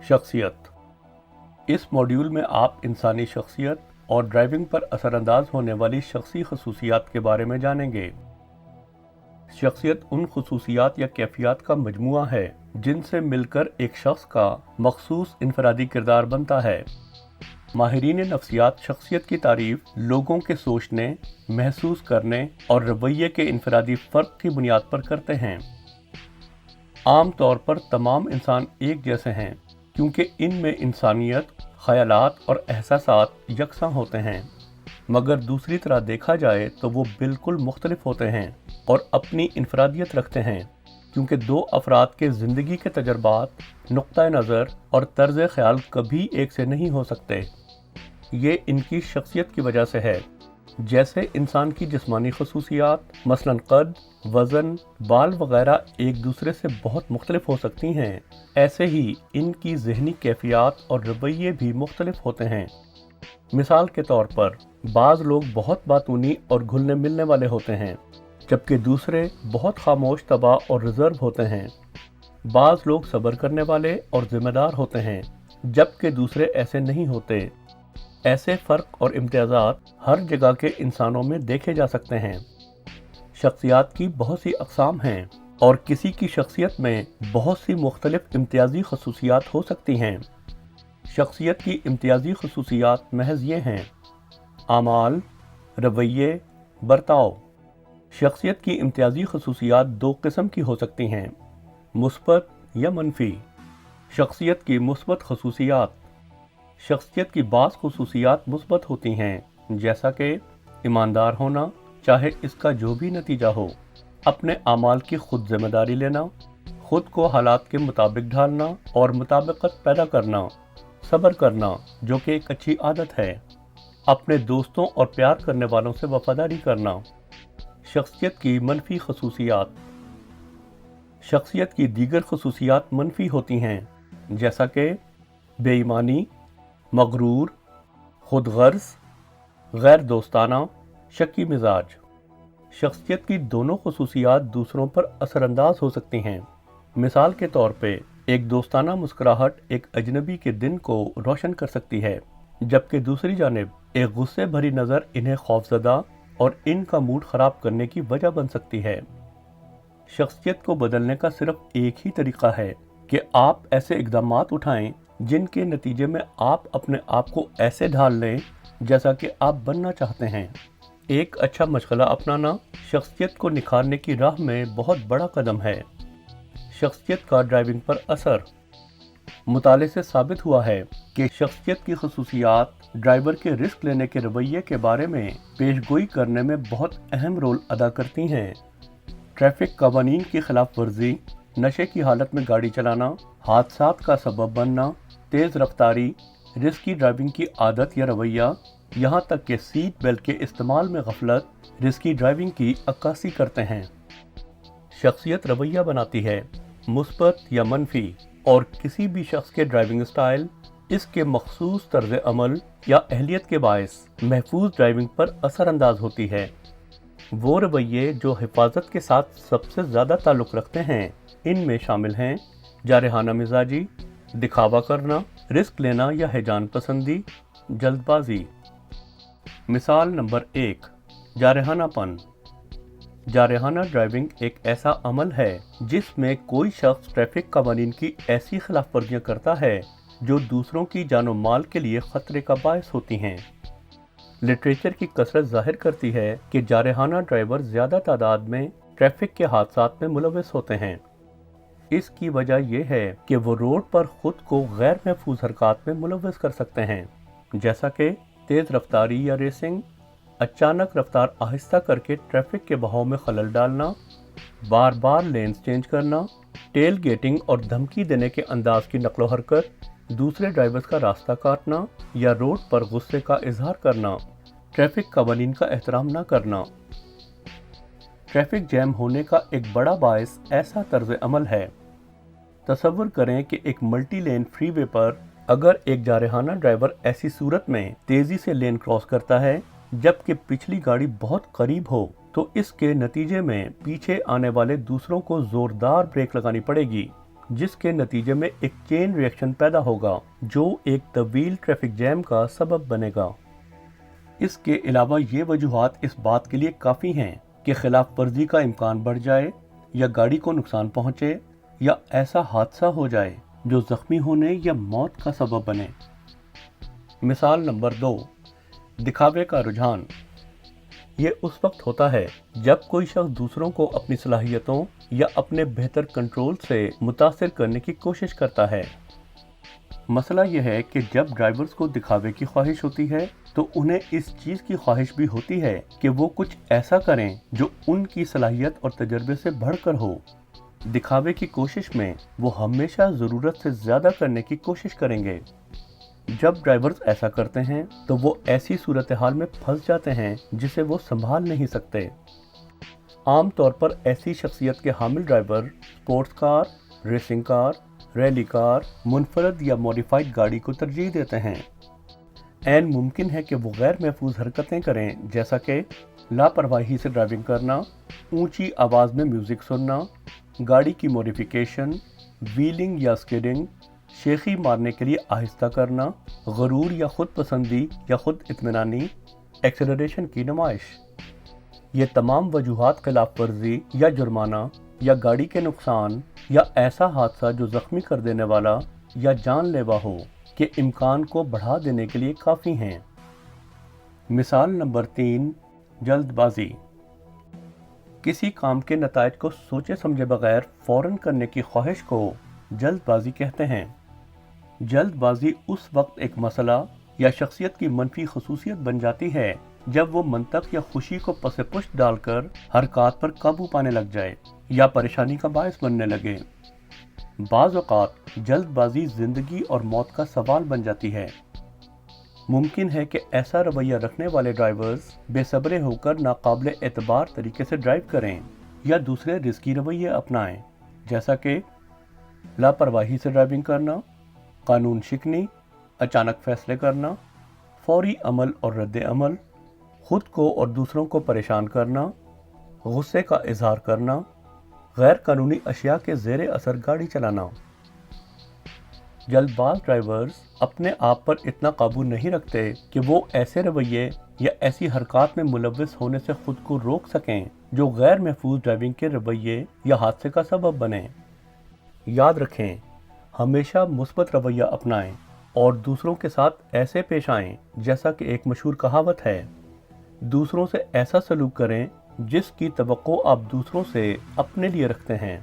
शख्सियत। इस मॉड्यूल में आप इंसानी शख्सियत और ड्राइविंग पर असरअंदाज होने वाली शख्सी खसूसियात के बारे में जानेंगे। शख्सियत उन खसूसियात या कैफियत का मजमुआ है जिनसे मिलकर एक शख्स का मखसूस इनफरादी किरदार बनता है। माहिरीन नफ्सियात शख्सियत की तारीफ लोगों के सोचने, महसूस करने और रवैये के इनफरादी फ़र्क की बुनियाद पर करते हैं। आम तौर पर तमाम इंसान एक जैसे हैं क्योंकि इनमें इंसानियत, ख़यालात और एहसासात यकसां होते हैं, मगर दूसरी तरह देखा जाए तो वो बिल्कुल मुख्तलिफ होते हैं और अपनी इनफरादियत रखते हैं क्योंकि दो अफराद के ज़िंदगी के तजर्बात, नुक्ता नज़र और तर्ज़ ख़याल कभी एक से नहीं हो सकते। ये इनकी शख्सियत की वजह से है। जैसे इंसान की जिस्मानी खसूसियात मसलन कद, वज़न, बाल वगैरह एक दूसरे से बहुत मुख्तलिफ हो सकती हैं, ऐसे ही इनकी ज़हनी कैफियत और रवैये भी मुख्तलिफ होते हैं। मिसाल के तौर पर बाज़ लोग बहुत बातूनी और घुलने मिलने वाले होते हैं, जबकि दूसरे बहुत खामोश तबा और रिज़र्व होते हैं। बाज़ लोग सब्र करने वाले और ज़िम्मेदार होते हैं, जबकि दूसरे ऐसे नहीं होते। ऐसे फ़र्क और इम्तियाज़ात हर जगह के इंसानों में देखे जा सकते हैं। शख्सियत की बहुत सी अक़साम हैं और किसी की शख्सियत में बहुत सी मुख्तलिफ इम्तियाज़ी खसूसियात हो सकती हैं। शख्सियत की इम्तियाज़ी खसूसियात महज ये हैं: आमाल, रवैये, बर्ताव। शख्सियत की इम्तियाज़ी खसूसियात दो किस्म की हो सकती हैं: मुस्बत या मनफी। शख्सियत की मुस्बत खसूसियात। शख्सियत की बाज़ खसूसियात मुस्बत होती हैं, जैसा कि ईमानदार होना, चाहे इसका जो भी नतीजा हो, अपने आमाल की खुद जिम्मेदारी लेना, खुद को हालात के मुताबिक ढालना और मुताबिकत पैदा करना, सब्र करना जो कि एक अच्छी आदत है, अपने दोस्तों और प्यार करने वालों से वफादारी करना। शख्सियत की मनफी खसूसियात। शख्सियत की दीगर खसूसियात मनफी होती हैं, जैसा कि बेईमानी, मगरूर, खुदगर्ज, गैर दोस्ताना, शक्की मिजाज। शख्सियत की दोनों खसूसियात दूसरों पर असरअंदाज हो सकती हैं। मिसाल के तौर पे एक दोस्ताना मुस्कुराहट एक अजनबी के दिन को रोशन कर सकती है, जबकि दूसरी जानिब एक गुस्से भरी नज़र इन्हें खौफजदा और इनका मूड ख़राब करने की वजह बन सकती है। शख्सियत को बदलने का सिर्फ एक ही तरीका है कि आप ऐसे इक़दामात उठाएं जिनके नतीजे में आप अपने आप को ऐसे ढाल लें जैसा कि आप बनना चाहते हैं। एक अच्छा मशग़ला अपनाना शख्सियत को निखारने की राह में बहुत बड़ा कदम है। शख्सियत का ड्राइविंग पर असर। मुताले से साबित हुआ है कि शख्सियत की खसूसियात ड्राइवर के रिस्क लेने के रवैये के बारे में पेशगोई करने में बहुत अहम रोल अदा करती हैं। ट्रैफिक कानून की खिलाफ वर्जी, नशे की हालत में गाड़ी चलाना, हादसात का सबब बनना, तेज़ रफ्तारी, रिस्की ड्राइविंग की आदत या रवैया, यहाँ तक कि सीट बेल्ट के इस्तेमाल में गफलत रिस्की ड्राइविंग की अक्कासी करते हैं। शख्सियत रवैया बनाती है, मुस्बत या मनफी, और किसी भी शख्स के ड्राइविंग स्टाइल, इसके मखसूस तर्ज अमल या अहलियत के बायस महफूज ड्राइविंग पर असरअंदाज होती है। वो रवैये जो हिफाजत के साथ सबसे ज़्यादा ताल्लुक़ रखते हैं, इनमें शामिल हैं जारहाना मिजाजी, दिखावा करना, रिस्क लेना या हिजान पसंदी, जल्दबाजी। मिसाल नंबर 1, जारहानापन। जारहाना ड्राइविंग एक ऐसा अमल है जिसमें कोई शख्स ट्रैफिक कानून की ऐसी खिलाफ वर्जियाँ करता है जो दूसरों की जानो माल के लिए ख़तरे का बायस होती हैं। लिटरेचर की कसरत जाहिर करती है कि जारहाना ड्राइवर ज़्यादा तादाद में ट्रैफिक के हादसात में मुलविस होते हैं। इसकी वजह यह है कि वो रोड पर खुद को गैर महफूज हरकत में मुलविस कर सकते हैं, जैसा कि तेज़ रफ्तारी या रेसिंग, अचानक रफ्तार आहिस्ता करके ट्रैफिक के बहाव में खलल डालना, बार बार लेन्स चेंज करना, टेल गेटिंग और धमकी देने के अंदाज की नकलो हरकत, दूसरे ड्राइवर्स का रास्ता काटना या रोड पर गुस्से का इजहार करना, ट्रैफिक कानून का एहतराम न करना। ट्रैफिक जैम होने का एक बड़ा बायस ऐसा तर्ज अमल है। तसव्वुर करें कि एक मल्टी लेन फ्रीवे पर अगर एक जारहाना ड्राइवर ऐसी सूरत में तेजी से लेन क्रॉस करता है जबकि पिछली गाड़ी बहुत करीब हो, तो इसके नतीजे में पीछे आने वाले दूसरों को जोरदार ब्रेक लगानी पड़ेगी, जिस के नतीजे में एक चेन रिएक्शन पैदा होगा जो एक तवील ट्रैफिक जैम का सबब बनेगा। इसके अलावा ये वजूहात इस बात के लिए काफ़ी हैं कि खिलाफ वर्जी का इम्कान बढ़ जाए या गाड़ी को नुकसान पहुँचे या ऐसा हादसा हो जाए जो ज़ख्मी होने या मौत का सबब बने। मिसाल नंबर 2, दिखावे का रुझान। ये उस वक्त होता है जब कोई शख्स दूसरों को अपनी सलाहियतों या अपने बेहतर कंट्रोल से मुतासिर करने की कोशिश करता है। मसला यह है कि जब ड्राइवर्स को दिखावे की ख्वाहिश होती है तो उन्हें इस चीज़ की ख्वाहिश भी होती है कि वो कुछ ऐसा करें जो उनकी सलाहियत और तजर्बे से बढ़कर हो। दिखावे की कोशिश में वो हमेशा ज़रूरत से ज़्यादा करने की कोशिश करेंगे। जब ड्राइवर्स ऐसा करते हैं तो वो ऐसी सूरत हाल में फंस जाते हैं जिसे वो संभाल नहीं सकते। आम तौर पर ऐसी शख्सियत के हामिल driver sports car, racing car, rally car, मुनफरद या मॉडिफाइड गाड़ी को तरजीह देते हैं। ऐन मुमकिन है कि वो गैर महफूज हरकतें करें, जैसा कि लापरवाही से ड्राइविंग करना, ऊंची आवाज़ में म्यूज़िक सुनना, गाड़ी की मॉडिफिकेशन, व्हीलिंग या स्किडिंग, शेखी मारने के लिए आहिस्ता करना, गरूर या खुद पसंदी या खुद इत्मीनानी, एक्सेलरेशन की नुमाइश। ये तमाम वजूहात खिलाफ वर्जी या जुर्माना या गाड़ी के नुकसान या ऐसा हादसा जो ज़ख्मी कर देने वाला या जानलेवा हो के इम्कान को बढ़ा देने के लिए काफ़ी हैं। मिसाल नंबर 3, जल्दबाजी। किसी काम के नतायज को सोचे समझे बगैर फ़ौरन करने की ख्वाहिश को जल्दबाजी कहते हैं। जल्दबाजी उस वक्त एक मसला या शख्सियत की मनफी खसूसियत बन जाती है जब वो मंतक या खुशी को पसे पुष्ट डालकर हरकत पर काबू पाने लग जाए या परेशानी का बायस बनने लगे। बाज़ औक़ात जल्दबाजी ज़िंदगी और मौत का सवाल बन जाती है। मुमकिन है कि ऐसा रवैया रखने वाले ड्राइवर्स बेसब्रे होकर नाकाबिले एतबार तरीके से ड्राइव करें या दूसरे रिस्की रवैये अपनाएं, जैसा कि लापरवाही से ड्राइविंग करना, कानून शिकनी, अचानक फैसले करना, फौरी अमल और रद्द अमल, खुद को और दूसरों को परेशान करना, गुस्से का इजहार करना, गैर कानूनी अशिया के ज़ेरे असर गाड़ी चलाना। जल्दबाज ड्राइवर्स अपने आप पर इतना काबू नहीं रखते कि वो ऐसे रवैये या ऐसी हरकत में मुलव्वस होने से खुद को रोक सकें जो गैर महफूज ड्राइविंग के रवैये या हादसे का सबब बने। याद रखें, हमेशा मुस्बत रवैया अपनाएं और दूसरों के साथ ऐसे पेश आएं जैसा कि एक मशहूर कहावत है, दूसरों से ऐसा सलूक करें जिसकी तवक्को आप दूसरों से अपने लिए रखते हैं।